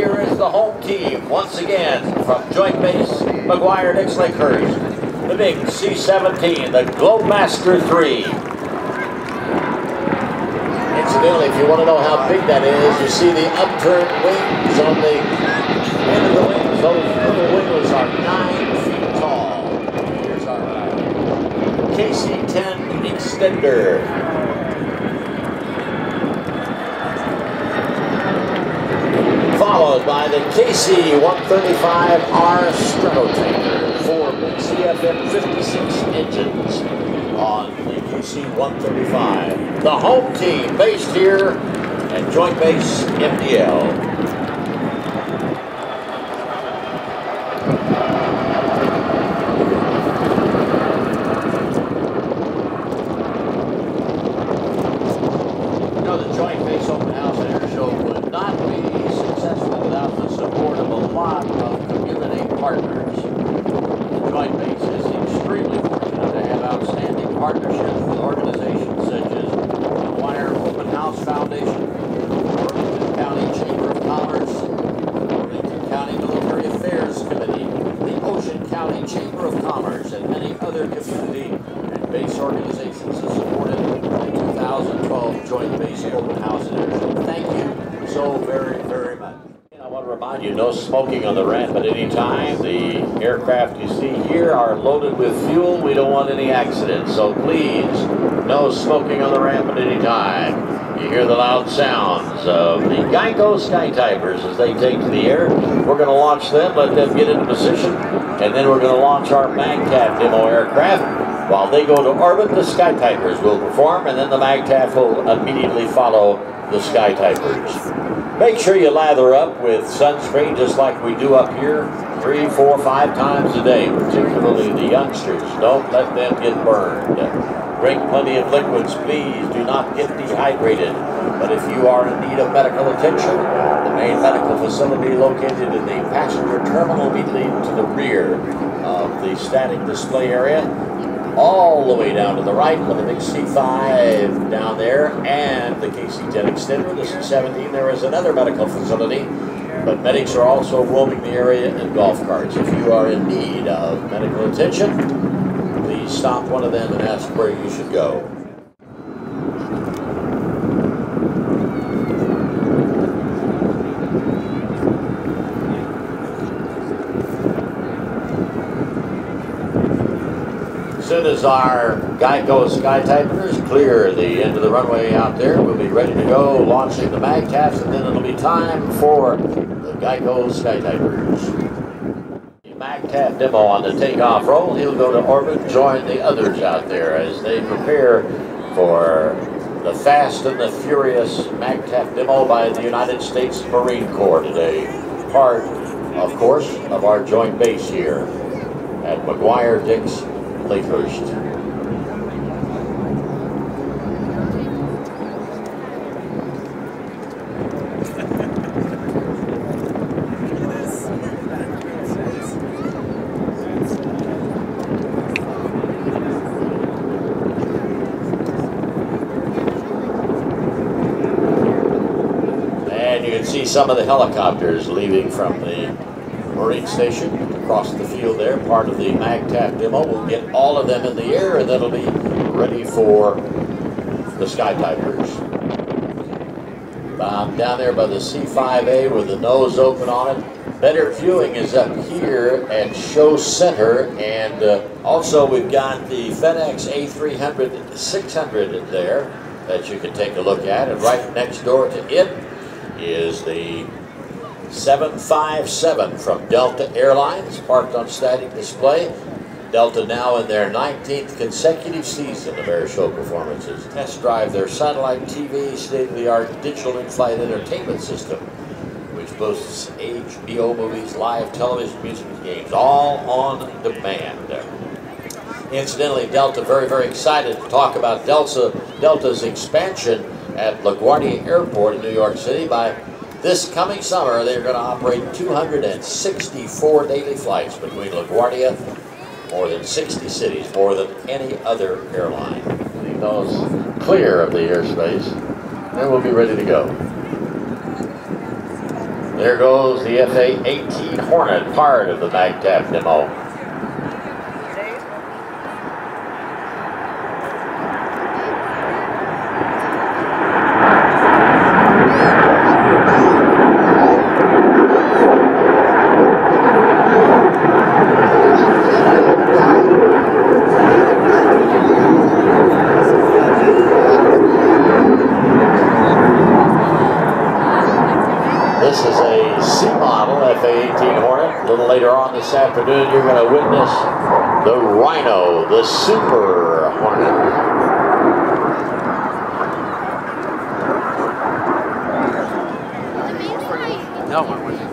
here is the home team, once again, from Joint Base McGuire-Dix-Lakehurst. The big C-17, the Globemaster III. Incidentally, if you want to know how big that is, you see the upturned wings on the end of the wings. Those little winglets are 9 feet tall. Here's our KC-10 extender. Followed by the KC-135 Stratotanker, 4 CFM56 engines on the KC-135. The home team based here at Joint Base MDL. You know, the Joint Base Open House and Airshow would not be successful without the support of a lot of community partners. The Joint Base is extremely fortunate to have outstanding partnerships with organizations such as the McGuire Open House Foundation, Worthington County Chamber of Commerce, Worthington County Military Affairs Committee, the Ocean County Chamber of Commerce, and many other community and base organizations that supported the 2012 Joint Base Open House and Airshow. Thank you so very, very much. I want to remind you, no smoking on the ramp at any time. The aircraft you see here are loaded with fuel. We don't want any accidents, so please, no smoking on the ramp at any time. You hear the loud sounds of the Geico Skytypers as they take to the air. We're going to launch them, let them get into position, and then we're going to launch our MAGTF demo aircraft. While they go to orbit, the Skytypers will perform, and then the MAGTF will immediately follow the Skytypers. Make sure you lather up with sunscreen just like we do up here 3, 4, 5 times a day, particularly the youngsters. Don't let them get burned. Drink plenty of liquids, please. Do not get dehydrated. But if you are in need of medical attention, the main medical facility located in the passenger terminal immediately to the rear of the static display area, all the way down to the right with the big C5 down there and the KC-10 extender, the C-17. There is another medical facility, but medics are also roaming the area in golf carts. If you are in need of medical attention, please stop one of them and ask where you should go. As soon as our Geico Skytypers clear the end of the runway out there, we'll be ready to go, launching the MAGTFs, and then it'll be time for the Geico Skytypers. The MAGTF demo on the takeoff roll, he'll go to orbit, join the others out there as they prepare for the fast and the furious MAGTF demo by the United States Marine Corps today. Part, of course, of our joint base here at McGuire-Dix-Lakehurst. And you can see some of the helicopters leaving from the Marine Station across the field there, part of the MAGTF demo. We'll get all of them in the air and that'll be ready for the Skytypers. Down there by the C5A with the nose open on it. Better viewing is up here at Show Center, and also we've got the FedEx A300-600 there that you can take a look at, and right next door to it is the 757 from Delta Airlines, parked on static display. Delta now in their 19th consecutive season of airshow performances. Test drive their satellite TV, state-of-the-art digital in-flight entertainment system, which boasts HBO movies, live television, music, and games, all on demand. Incidentally, Delta very, very excited to talk about Delta's expansion at LaGuardia Airport in New York City. By this coming summer, they're going to operate 264 daily flights between LaGuardia, more than 60 cities, more than any other airline. Leave those clear of the airspace, then we'll be ready to go. There goes the FA-18 Hornet, part of the MAGTF demo. This is a C model FA-18 Hornet. A little later on this afternoon, you're going to witness the Rhino, the Super Hornet. No one.